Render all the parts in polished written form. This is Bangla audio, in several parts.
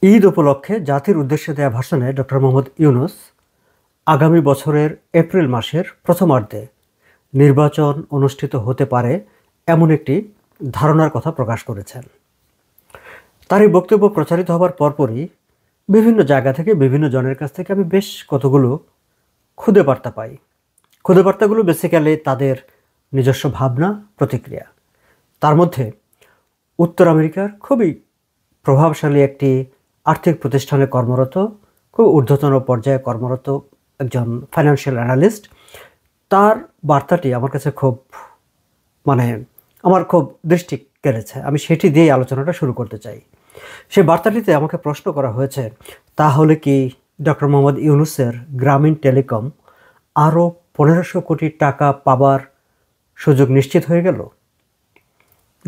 ঈদ উপলক্ষে জাতির উদ্দেশ্যে দেয়া ভাষণে ডক্টর মোহাম্মদ ইউনূস আগামী বছরের এপ্রিল মাসের প্রথমার্ধে নির্বাচন অনুষ্ঠিত হতে পারে এমন একটি ধারণার কথা প্রকাশ করেছেন। তার এই বক্তব্য প্রচারিত হবার পরপরই বিভিন্ন জায়গা থেকে বিভিন্ন জনের কাছ থেকে আমি বেশ কতগুলো খুদে বার্তা পাই। খুদে বার্তাগুলো বেসিক্যালি তাদের নিজস্ব ভাবনা, প্রতিক্রিয়া। তার মধ্যে উত্তর আমেরিকার খুবই প্রভাবশালী একটি আর্থিক প্রতিষ্ঠানে কর্মরত, খুব ঊর্ধ্বতন পর্যায়ে কর্মরত একজন ফাইন্যান্সিয়াল অ্যানালিস্ট, তার বার্তাটি আমার কাছে আমার খুব দৃষ্টি কেড়েছে। আমি সেটি দিয়েই আলোচনাটা শুরু করতে চাই। সেই বার্তাটিতে আমাকে প্রশ্ন করা হয়েছে, তাহলে কি ডক্টর মোহাম্মদ ইউনূসের গ্রামীণ টেলিকম আরও 1500 কোটি টাকা পাবার সুযোগ নিশ্চিত হয়ে গেল?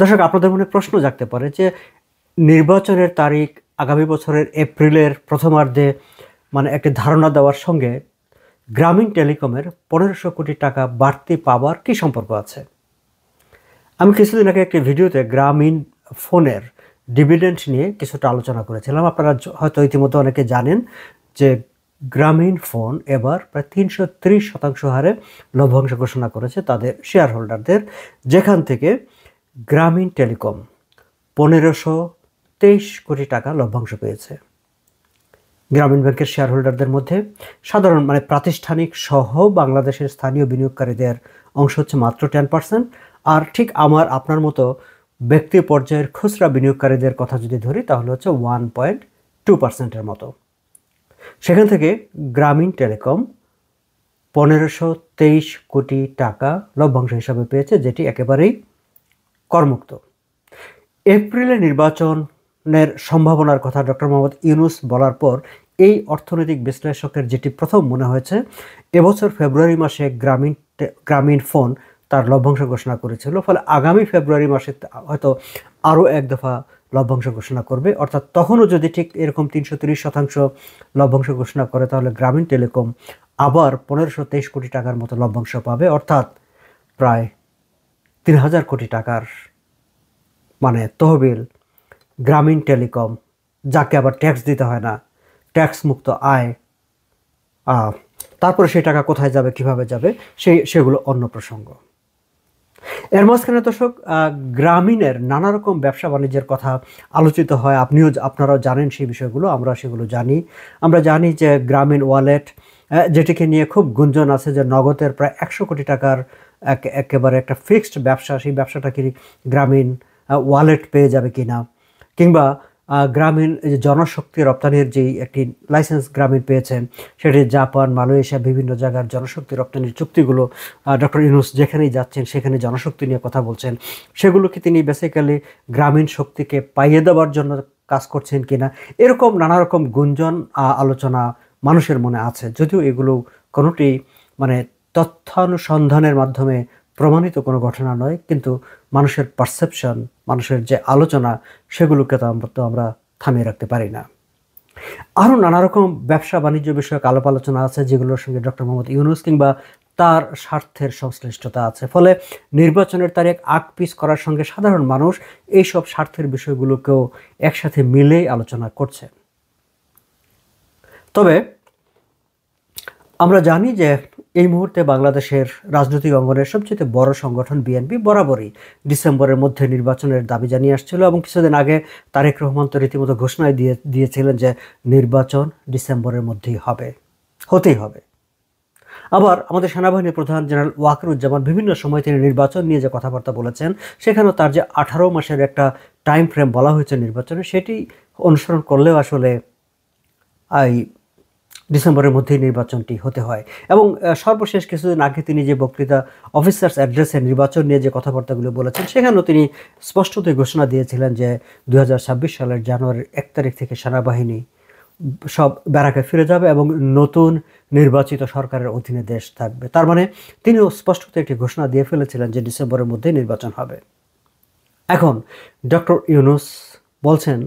দর্শক, আপনাদের মনে প্রশ্ন জাগতে পারে যে নির্বাচনের তারিখ আগামী বছরের এপ্রিলের প্রথমার্ধে একটি ধারণা দেওয়ার সঙ্গে গ্রামীণ টেলিকমের 1500 কোটি টাকা বাড়তি পাওয়ার কী সম্পর্ক আছে? আমি কিছুদিন আগে একটি ভিডিওতে গ্রামীণ ফোনের ডিভিডেন্ড নিয়ে কিছুটা আলোচনা করেছিলাম। আপনারা হয়তো ইতিমধ্যে অনেকে জানেন যে গ্রামীণ ফোন এবার প্রায় 330% হারে লভ্যাংশ ঘোষণা করেছে তাদের শেয়ার হোল্ডারদের, যেখান থেকে গ্রামীণ টেলিকম 1523 কোটি টাকা লভ্যাংশ পেয়েছে। গ্রামীণ ব্যাংকের শেয়ার হোল্ডারদের মধ্যে সাধারণ প্রাতিষ্ঠানিক সহ বাংলাদেশের স্থানীয় বিনিয়োগকারীদের অংশ হচ্ছে মাত্র 10%। আর ঠিক আপনার মতো ব্যক্তি পর্যায়ের খুচরা বিনিয়োগকারীদের কথা যদি ধরি তাহলে হচ্ছে 1.2%-এর মতো। সেখান থেকে গ্রামীণ টেলিকম 1523 কোটি টাকা লভ্যাংশ হিসাবে পেয়েছে, যেটি একেবারেই করমুক্ত। এপ্রিলে নির্বাচনের সম্ভাবনার কথা ডক্টর মোহাম্মদ ইউনূস বলার পর এই অর্থনৈতিক বিশ্লেষকের যেটি প্রথম মনে হয়েছে, এবছর ফেব্রুয়ারি মাসে গ্রামীণ ফোন তার লভ্যাংশ ঘোষণা করেছিল, ফলে আগামী ফেব্রুয়ারি মাসে হয়তো আরও এক দফা লভ্যাংশ ঘোষণা করবে। অর্থাৎ তখনও যদি ঠিক এরকম 330% লভ্যাংশ ঘোষণা করে, তাহলে গ্রামীণ টেলিকম আবার 1523 কোটি টাকার মতো লভ্যাংশ পাবে, অর্থাৎ প্রায় 3000 কোটি টাকার তহবিল গ্রামীণ টেলিকম, যাকে আবার ট্যাক্স দিতে হয় না, ট্যাক্স মুক্ত আয়। তারপরে সেই টাকা কোথায় যাবে, কিভাবে যাবে, সেগুলো অন্য প্রসঙ্গ। এর মাঝখানে দর্শক, গ্রামীণের নানা রকম ব্যবসা বাণিজ্যের কথা আলোচিত হয়। আপনারাও জানেন সেই বিষয়গুলো, আমরা সেগুলো জানি। আমরা জানি যে গ্রামীণ ওয়ালেট, যেটিকে নিয়ে খুব গুঞ্জন আছে যে নগদের প্রায় 100 কোটি টাকার একেবারে একটা ফিক্সড ব্যবসা, সেই ব্যবসাটা কি গ্রামীণ ওয়ালেট পেয়ে যাবে কিনা, কিংবা গ্রামীণ জনশক্তি রপ্তানির যেই একটি লাইসেন্স গ্রামীণ পেয়েছেন, সেটি জাপান, মালয়েশিয়া বিভিন্ন জায়গার জনশক্তি রপ্তানির চুক্তিগুলো ডক্টর ইউনূস যেখানেই যাচ্ছেন সেখানে জনশক্তি নিয়ে কথা বলছেন, সেগুলোকে তিনি বেসিক্যালি গ্রামীণ শক্তিকে পাইয়ে দেওয়ার জন্য কাজ করছেন কিনা, এরকম নানা রকম গুঞ্জন আলোচনা মানুষের মনে আছে। যদিও এগুলো কোনোটি তথ্যানুসন্ধানের মাধ্যমে প্রমাণিত কোনো ঘটনা নয়, কিন্তু মানুষের পারসেপশন, মানুষের যে আলোচনা, সেগুলোকে তো আমরা থামিয়ে রাখতে পারি না। আরও নানা রকম ব্যবসা বাণিজ্য বিষয়ক আলাপ আলোচনা আছে, যেগুলোর সঙ্গে ডক্টর মোহাম্মদ ইউনূস কিংবা তার স্বার্থের সংশ্লিষ্টতা আছে। ফলে নির্বাচনের তারিখ আগ পিছ করার সঙ্গে সাধারণ মানুষ এইসব স্বার্থের বিষয়গুলোকেও একসাথে মিলেই আলোচনা করছে। তবে আমরা জানি যে এই মুহূর্তে বাংলাদেশের রাজনৈতিক অঙ্গনের সবচেয়ে বড় সংগঠন বিএনপি বরাবরই ডিসেম্বরের মধ্যে নির্বাচনের দাবি জানিয়ে আসছিল, এবং কিছুদিন আগে তারেক রহমান তো রীতিমতো ঘোষণায় দিয়েছিলেন যে নির্বাচন ডিসেম্বরের মধ্যেই হতেই হবে। আবার আমাদের সেনাবাহিনীর প্রধান জেনারেল ওয়াকারুজ্জামান বিভিন্ন সময় তিনি নির্বাচন নিয়ে যে কথাবার্তা বলেছেন, সেখানেও তার যে 18 মাসের একটা টাইম ফ্রেম বলা হয়েছে নির্বাচনে, সেটি অনুসরণ করলেও আসলে এই ডিসেম্বরের মধ্যেই নির্বাচনটি হতে হয়। এবং সর্বশেষ কিছুদিন আগে তিনি যে বক্তৃতা অফিসার্স অ্যাড্রেসে নির্বাচন নিয়ে যে কথাবার্তাগুলো বলেছেন, সেখানেও তিনি স্পষ্টতই ঘোষণা দিয়েছিলেন যে 2026 সালের জানুয়ারির 1 তারিখ থেকে সেনাবাহিনী সব ব্যারাকে ফিরে যাবে এবং নতুন নির্বাচিত সরকারের অধীনে দেশ থাকবে। তার তিনিও স্পষ্টত একটি ঘোষণা দিয়ে ফেলেছিলেন যে ডিসেম্বরের মধ্যেই নির্বাচন হবে। এখন ডক্টর ইউনূস বলছেন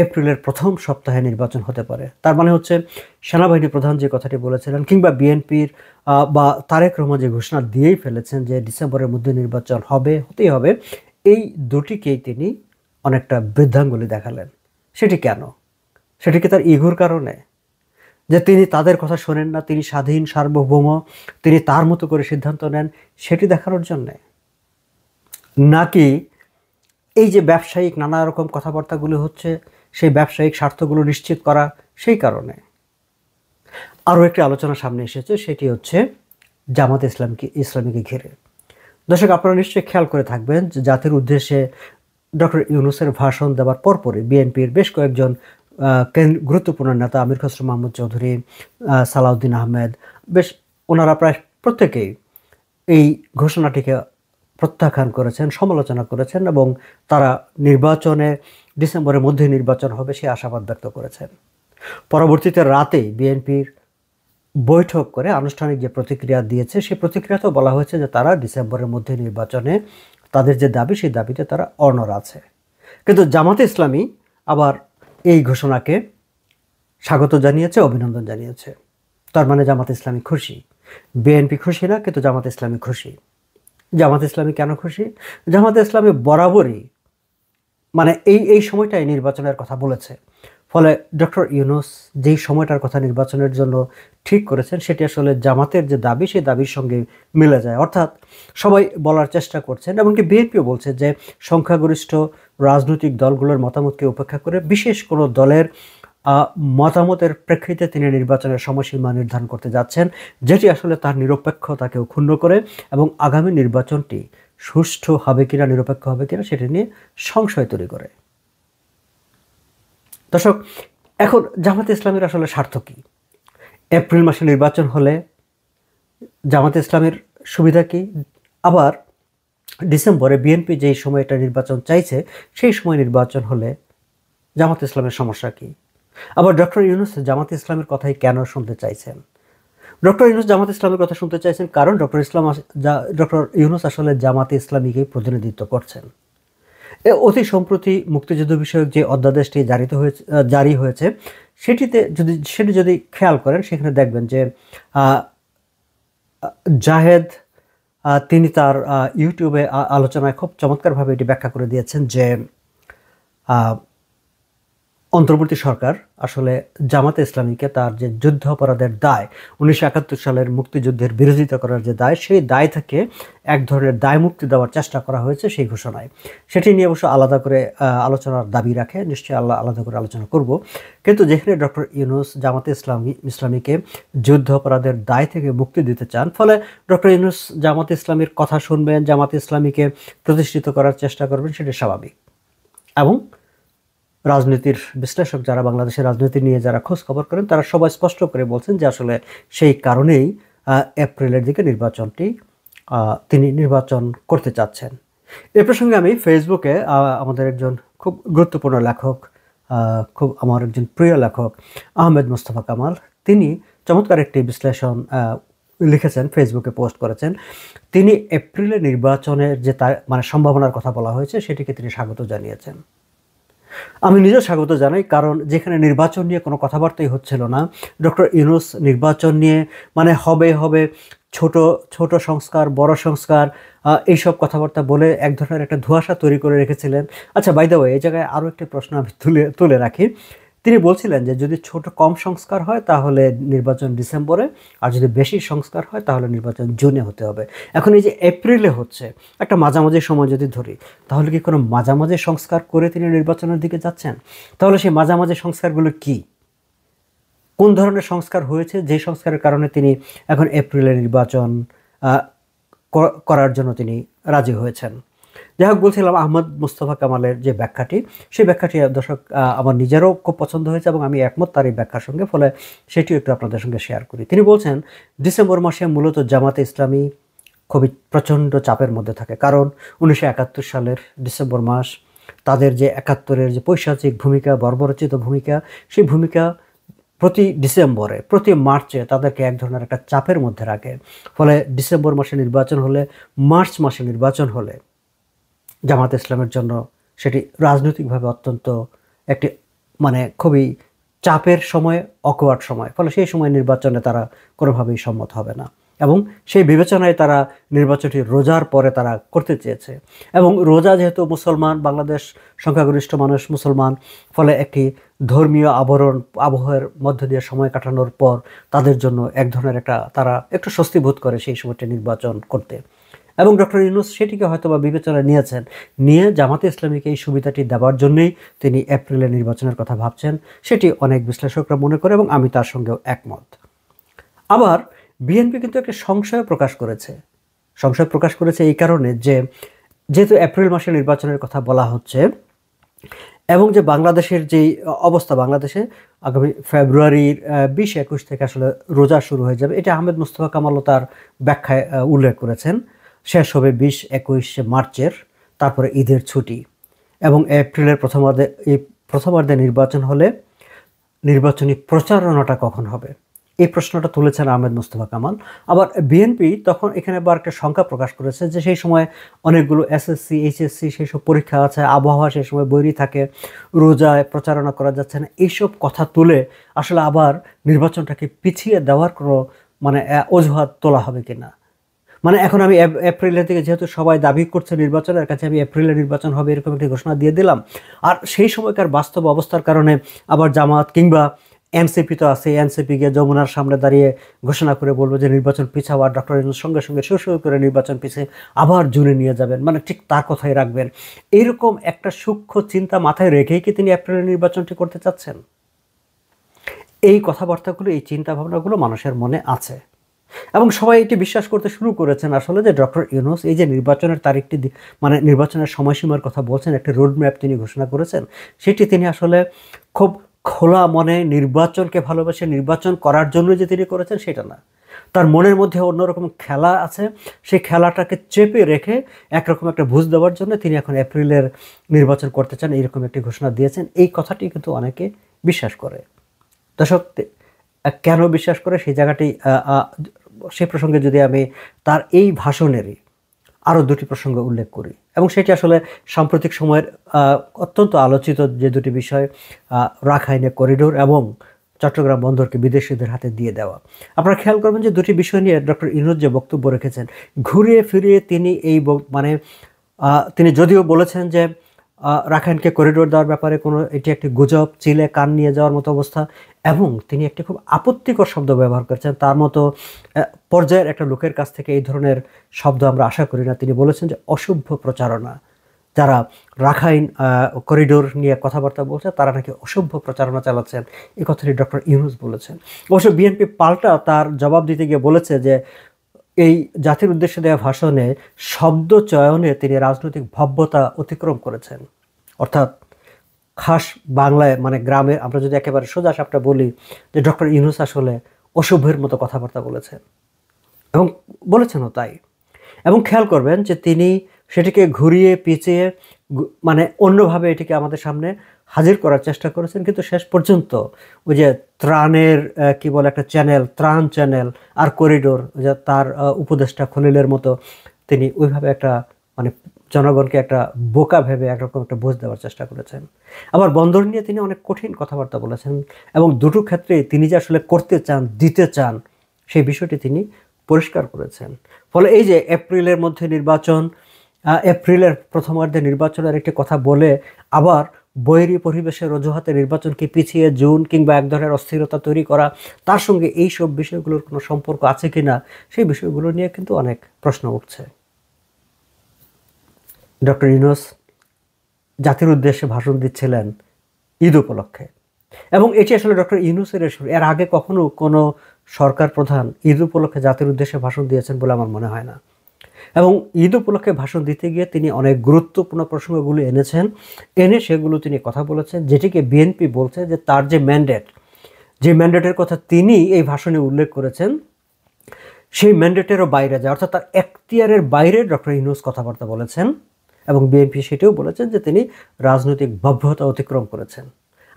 এপ্রিলের প্রথম সপ্তাহে নির্বাচন হতে পারে। তার হচ্ছে সেনাবাহিনী প্রধান যে কথাটি বলেছিলেন, কিংবা বিএনপির বা তারেক রহমান যে ঘোষণা দিয়েই ফেলেছেন যে ডিসেম্বরের মধ্যে নির্বাচন হতেই হবে, এই দুটিকেই তিনি অনেকটা বৃদ্ধাঙ্গুলি দেখালেন। সেটি কেন? সেটি কি তার ইগোর কারণে, যে তিনি তাদের কথা শোনেন না, তিনি স্বাধীন সার্বভৌম, তিনি তার মতো করে সিদ্ধান্ত নেন, সেটি দেখানোর জন্যে? নাকি এই যে ব্যবসায়িক নানা রকম কথাবার্তাগুলো হচ্ছে, সেই ব্যবসায়িক স্বার্থগুলো নিশ্চিত করা, সেই কারণে? আরও একটি আলোচনা সামনে এসেছে, সেটি হচ্ছে জামাত ইসলামীকে ঘিরে। দর্শক, আপনারা নিশ্চয়ই খেয়াল করে থাকবেন যে জাতির উদ্দেশ্যে ডক্টর ইউনূসের ভাষণ দেওয়ার পরপরই বিএনপির বেশ কয়েকজন গুরুত্বপূর্ণ নেতা, আমির খসরু মাহমুদ চৌধুরী, সালাউদ্দিন আহমেদ, বেশ ওনারা প্রায় প্রত্যেকেই এই ঘোষণাটিকে প্রত্যাখ্যান করেছেন, সমালোচনা করেছেন এবং তারা নির্বাচনে ডিসেম্বরের মধ্যে নির্বাচন হবে সে আশাবাদ ব্যক্ত করেছেন। পরবর্তীতে রাতে বিএনপির বৈঠক করে আনুষ্ঠানিক যে প্রতিক্রিয়া দিয়েছে, সেই প্রতিক্রিয়াতেও বলা হয়েছে যে তারা ডিসেম্বরের মধ্যে নির্বাচনে তাদের যে দাবি, সেই দাবিতে তারা অনড় আছে। কিন্তু জামাতে ইসলামী আবার এই ঘোষণাকে স্বাগত জানিয়েছে, অভিনন্দন জানিয়েছে। তার মানে জামাতে ইসলামী খুশি। বিএনপি খুশি না, কিন্তু জামাতে ইসলামী খুশি। জামাতে ইসলামী কেন খুশি? জামাতে ইসলামী বরাবরই মানে এই সময়টাই নির্বাচনের কথা বলেছে। ফলে ডক্টর ইউনূস যেই সময়টার কথা নির্বাচনের জন্য ঠিক করেছেন, সেটি আসলে জামাতের যে দাবি, সেই দাবির সঙ্গে মিলে যায়। অর্থাৎ সবাই বলার চেষ্টা করছেন, এমনকি বিএনপিও বলছে যে সংখ্যাগরিষ্ঠ রাজনৈতিক দলগুলোর মতামতকে উপেক্ষা করে বিশেষ কোনো দলের মতামতের প্রেক্ষিতে তিনি নির্বাচনের সময়সীমা নির্ধারণ করতে যাচ্ছেন, যেটি আসলে তার নিরপেক্ষতাকেও ক্ষুণ্ণ করে এবং আগামী নির্বাচনটি সুষ্ঠু হবে কিনা, নিরপেক্ষ হবে কিনা, সেটি নিয়ে সংশয় তৈরি করে। দর্শক, এখন জামাতে ইসলামের আসলে স্বার্থ কী? এপ্রিল মাসে নির্বাচন হলে জামাতে ইসলামের সুবিধা কী? আবার ডিসেম্বরে বিএনপি যেই সময়টা নির্বাচন চাইছে, সেই সময় নির্বাচন হলে জামাতে ইসলামের সমস্যা কী? আবার ডক্টর ইউনূস জামাতে ইসলামের কথাই কেন শুনতে চাইছেন? ডক্টর ইউনূস জামাতে ইসলামের কথা শুনতে চাইছেন কারণ ডক্টর ইউনূস আসলে জামাতে ইসলামীকেই প্রতিনিধিত্ব করছেন। অতি সম্প্রতি মুক্তিযুদ্ধ বিষয়ক যে অধ্যাদেশটি জারি হয়েছে, সেটি যদি খেয়াল করেন, সেখানে দেখবেন যে জাহেদ তিনি তার ইউটিউবে আলোচনায় খুব চমৎকারভাবে এটি ব্যাখ্যা করে দিয়েছেন যে অন্তর্বর্তী সরকার আসলে জামাতে ইসলামীকে তার যে যুদ্ধ অপরাধের দায়, 1971 সালের মুক্তিযুদ্ধের বিরোধিতা করার যে দায়, সেই দায় থেকে এক ধরনের দায় মুক্তি দেওয়ার চেষ্টা করা হয়েছে সেই ঘোষণায়। সেটি নিয়ে অবশ্য আলাদা করে আলোচনার দাবি রাখে, নিশ্চয়ই আলাদা করে আলোচনা করব। কিন্তু যেখানে ডক্টর ইউনূস জামাতে ইসলামীকে যুদ্ধ অপরাধের দায় থেকে মুক্তি দিতে চান, ফলে ডক্টর ইউনূস জামাতে ইসলামীর কথা শুনবেন, জামাতে ইসলামীকে প্রতিষ্ঠিত করার চেষ্টা করবেন, সেটি স্বাভাবিক। এবং রাজনীতির বিশ্লেষক যারা বাংলাদেশের রাজনীতি নিয়ে যারা খোঁজ খবর করেন, তারা সবাই স্পষ্ট করে বলছেন যে আসলে সেই কারণেই এপ্রিলের দিকে তিনি নির্বাচন করতে চাচ্ছেন। এ প্রসঙ্গে আমি ফেসবুকে আমাদের একজন খুব গুরুত্বপূর্ণ লেখক, খুব আমার একজন প্রিয় লেখক আহমেদ মোস্তফা কামাল, তিনি চমৎকার একটি বিশ্লেষণ লিখেছেন, ফেসবুকে পোস্ট করেছেন। তিনি এপ্রিলে নির্বাচনের যে মানে সম্ভাবনার কথা বলা হয়েছে, সেটিকে তিনি স্বাগত জানিয়েছেন। আমি নিজেও স্বাগত জানাই, কারণ যেখানে নির্বাচন নিয়ে কোনো কথাবার্তাই হচ্ছিল না, ডক্টর ইউনূস নির্বাচন নিয়ে মানে হবে ছোট ছোট সংস্কার, বড় সংস্কার, এইসব কথাবার্তা বলে এক ধরনের একটা ধোঁয়াশা তৈরি করে রেখেছিলেন। আচ্ছা, বাই দ্য ওয়ে, এই জায়গায় আরও একটি প্রশ্ন আমি তুলে রাখি। তিনি বলছিলেন যে যদি কম সংস্কার হয় তাহলে নির্বাচন ডিসেম্বরে, আর যদি বেশি সংস্কার হয় তাহলে নির্বাচন জুনে হতে হবে। এখন এই যে এপ্রিলে হচ্ছে, একটা মাঝামাঝি সময় যদি ধরি, তাহলে কি কোনো মাঝামাঝি সংস্কার করে তিনি নির্বাচনের দিকে যাচ্ছেন? তাহলে সেই মাঝামাঝি সংস্কারগুলো কি? কোন ধরনের সংস্কার হয়েছে যে সংস্কারের কারণে তিনি এখন এপ্রিলে নির্বাচন করার জন্য তিনি রাজি হয়েছেন? যাই হোক, বলছিলাম আহমদ মোস্তফা কামালের যে ব্যাখ্যাটি, সেই ব্যাখ্যাটি দর্শক আমার নিজেরও খুব পছন্দ হয়েছে এবং আমি একমত তার এই ব্যাখ্যার সঙ্গে। ফলে সেটিও একটু আপনাদের সঙ্গে শেয়ার করি। তিনি বলছেন ডিসেম্বর মাসে মূলত জামাতে ইসলামী খুবই প্রচণ্ড চাপের মধ্যে থাকে, কারণ 1971 সালের ডিসেম্বর মাস তাদের যে 71-এর যে পৈশাচিক ভূমিকা, বর্বরচিত ভূমিকা, সেই ভূমিকা প্রতি ডিসেম্বরে, প্রতি মার্চে তাদেরকে এক ধরনের একটা চাপের মধ্যে রাখে। ফলে ডিসেম্বর মাসে নির্বাচন হলে, মার্চ মাসে নির্বাচন হলে জামাত ইসলামের জন্য সেটি রাজনৈতিকভাবে অত্যন্ত একটি মানে খুবই চাপের সময়, অকওয়ার্ড সময়। ফলে সেই সময় নির্বাচনে তারা কোনোভাবেই সম্মত হবে না। এবং সেই বিবেচনায় তারা নির্বাচনটি রোজার পরে তারা করতে চেয়েছে। এবং রোজা যেহেতু মুসলমান, বাংলাদেশ সংখ্যাগরিষ্ঠ মানুষ মুসলমান, ফলে একটি ধর্মীয় আবহের মধ্য দিয়ে সময় কাটানোর পর তাদের জন্য এক ধরনের তারা একটু স্বস্তি বোধ করে সেই সময়টি নির্বাচন করতে। এবং ডক্টর ইউনূস সেটিকে হয়তোবা বিবেচনায় নিয়ে জামাতে ইসলামীকে এই সুবিধাটি দেওয়ার জন্যই তিনি এপ্রিলে নির্বাচনের কথা ভাবছেন, সেটি অনেক বিশ্লেষকরা মনে করে এবং আমি তার সঙ্গেও একমত। আবার বিএনপি কিন্তু একটা সংশয় প্রকাশ করেছে এই কারণে যে যেহেতু এপ্রিল মাসে নির্বাচনের কথা বলা হচ্ছে এবং যে বাংলাদেশের যেই অবস্থা, বাংলাদেশে আগামী ফেব্রুয়ারির 20-21 থেকে আসলে রোজা শুরু হয়ে যাবে, এটা আহমেদ মুস্তফা কামালও তার ব্যাখ্যায় উল্লেখ করেছেন। শেষ হবে 20-21 মার্চের, তারপরে ঈদের ছুটি এবং এপ্রিলের প্রথমার্ধে নির্বাচন হলে নির্বাচনী প্রচারণাটা কখন হবে, এই প্রশ্নটা তুলেছেন আহমেদ মুস্তফা কামাল। আবার বিএনপি তখন এখানে আবার একটা শঙ্কা প্রকাশ করেছে যে সেই সময় অনেকগুলো এসএসসি এইচএসসি সেই সব পরীক্ষা আছে, আবহাওয়া সেই সময় বৈরী থাকে, রোজায় প্রচারণা করা যাচ্ছে না, এইসব কথা তুলে আসলে আবার নির্বাচনটাকে পিছিয়ে দেওয়ার কোনো অজুহাত তোলা হবে কিনা। এখন আমি এপ্রিলের দিকে, যেহেতু সবাই দাবি করছে নির্বাচনের কাছে, আমি এপ্রিলে নির্বাচন হবে এরকম একটি ঘোষণা দিয়ে দিলাম, আর সেই সময়কার বাস্তব অবস্থার কারণে আবার জামাত কিংবা এনসিপি তো আছে, এনসিপি গিয়ে যমুনার সামনে দাঁড়িয়ে ঘোষণা করে বলবো যে নির্বাচন পিছাও, আর ডক্টর ইউনূস সঙ্গে সঙ্গে শুরু করে নির্বাচন পিছিয়ে আবার জুনে নিয়ে যাবেন, ঠিক তার কথাই রাখবেন। এইরকম একটা সূক্ষ্ম চিন্তা মাথায় রেখেই কি তিনি এপ্রিলের নির্বাচনটি করতে চাচ্ছেন? এই কথাবার্তাগুলো, এই চিন্তা ভাবনাগুলো মানুষের মনে আছে এবং সবাই এটি বিশ্বাস করতে শুরু করেছেন আসলে যে ডক্টর ইউনূস এই যে নির্বাচনের তারিখটি নির্বাচনের সময়সীমার কথা বলছেন, একটা রোড ম্যাপ তিনি ঘোষণা করেছেন, সেটি তিনি আসলে খুব খোলা মনে নির্বাচনকে ভালোবেসে নির্বাচন করার জন্য যে তিনি করেছেন সেটা না। তার মনের মধ্যে অন্যরকম খেলা আছে, সেই খেলাটাকে চেপে রেখে একরকম একটা বুঝ দেওয়ার জন্য তিনি এখন এপ্রিলের নির্বাচন করতে চান, এইরকম একটি ঘোষণা দিয়েছেন। এই কথাটি কিন্তু অনেকে বিশ্বাস করে। দর্শক কেন বিশ্বাস করে সেই প্রসঙ্গে যদি আমি তার এই ভাষণেরই আরও দুটি প্রসঙ্গ উল্লেখ করি, এবং সেটি আসলে সাম্প্রতিক সময়ের অত্যন্ত আলোচিত যে দুটি বিষয়, রাখাইনে করিডোর এবং চট্টগ্রাম বন্দরকে বিদেশিদের হাতে দিয়ে দেওয়া। আপনারা খেয়াল করবেন যে দুটি বিষয় নিয়ে ডক্টর ইউনূস যে বক্তব্য রেখেছেন, ঘুরিয়ে ফিরিয়ে তিনি তিনি যদিও বলেছেন যে রাখাইনকে করিডোর দেওয়ার ব্যাপারে এটি একটি গুজব, চিলে কান নিয়ে যাওয়ার মতো অবস্থা, এবং তিনি একটি খুব আপত্তিকর শব্দ ব্যবহার করেছেন। তার মতো পর্যায়ের একটা লোকের কাছ থেকে এই ধরনের শব্দ আমরা আশা করি না। তিনি বলেছেন যে অসভ্য প্রচারণা, যারা রাখাইন করিডোর নিয়ে কথাবার্তা বলছে তারা নাকি অসভ্য প্রচারণা চালাচ্ছেন, এই কথাটি ডক্টর ইউনূস বলেছেন। অবশ্য বিএনপি পাল্টা তার জবাব দিতে গিয়ে বলেছে যে এই জাতির উদ্দেশ্যে দেওয়া ভাষণে শব্দ চয়নে তিনি রাজনৈতিক ভব্যতা অতিক্রম করেছেন। অর্থাৎ খাস বাংলায় গ্রামে আমরা যদি একেবারে সোজা সাপটা বলি যে ডক্টর ইউনূস আসলে অসভ্যের মতো কথাবার্তা বলেছেন, এবং বলেছেনও তাই। এবং খেয়াল করবেন যে তিনি সেটিকে ঘুরিয়ে পিছিয়ে অন্যভাবে এটিকে আমাদের সামনে হাজির করার চেষ্টা করেছেন, কিন্তু শেষ পর্যন্ত ওই যে ত্রাণের একটা চ্যানেল, ত্রাণ চ্যানেল আর করিডোর, যে তার উপদেষ্টা খলিলের মতো তিনি ওইভাবে একটা জনগণকে একটা বোকা ভেবে একরকম একটা বোঝ দেওয়ার চেষ্টা করেছেন। আবার বন্দর নিয়ে তিনি অনেক কঠিন কথাবার্তা বলেছেন, এবং দুটো ক্ষেত্রে তিনি যে আসলে করতে চান, দিতে চান, সেই বিষয়টি তিনি পরিষ্কার করেছেন। ফলে এই যে এপ্রিলের মধ্যে নির্বাচন, এপ্রিলের প্রথমার্ধে নির্বাচনের একটি কথা বলে আবার বৈরী পরিবেশের অজুহাতে নির্বাচনকে পিছিয়ে জুন কিংবা এক ধরনের অস্থিরতা তৈরি করা, তার সঙ্গে এই সব বিষয়গুলোর কোনো সম্পর্ক আছে কিনা, সেই বিষয়গুলো নিয়ে কিন্তু অনেক প্রশ্ন উঠছে। ডক্টর ইউনূস জাতির উদ্দেশ্যে ভাষণ দিচ্ছিলেন ঈদ উপলক্ষে, এবং এটি আসলে ডক্টর ইউনূসের এর আগে কখনো কোনো সরকার প্রধান ঈদ উপলক্ষে জাতির উদ্দেশ্যে ভাষণ দিয়েছেন বলে আমার মনে হয় না। এবং ঈদ উপলক্ষে ভাষণ দিতে গিয়ে তিনি অনেক গুরুত্বপূর্ণ প্রসঙ্গগুলো এনে সেগুলো তিনি কথা বলেছেন, যেটিকে বিএনপি বলছে যে তার যে ম্যান্ডেটের কথা তিনি এই ভাষণে উল্লেখ করেছেন, সেই ম্যান্ডেটেরও বাইরে যায়, অর্থাৎ তার এখতিয়ারের বাইরে ডক্টর ইউনূস কথাবার্তা বলেছেন, এবং বিএনপি সেটাও বলেছেন যে তিনি রাজনৈতিক ভব্যতা অতিক্রম করেছেন।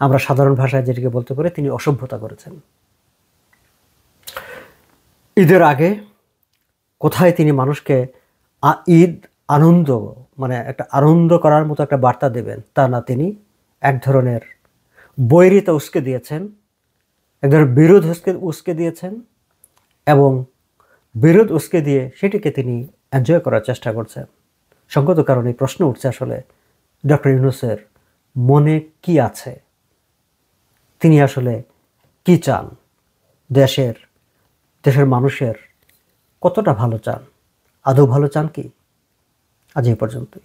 আমরা সাধারণ ভাষায় যেটিকে বলতে পারি তিনি অসভ্যতা করেছেন। ঈদের আগে কোথায় তিনি মানুষকে ঈদ আনন্দ একটা আনন্দ করার মতো একটা বার্তা দেবেন তা না, তিনি এক ধরনের বৈরিতা উস্কে দিয়েছেন, এক ধরনের বিরোধ উস্কে দিয়েছেন, এবং বিরোধ উস্কে দিয়ে সেটিকে তিনি এনজয় করার চেষ্টা করছেন। সঙ্গত কারণে প্রশ্ন উঠছে আসলে ডক্টর ইউনূসের মনে কি আছে, তিনি আসলে কি চান, দেশের দেশের মানুষের কতটা ভালো চান, আদৌ ভালো চান কি? আজ এই পর্যন্তই।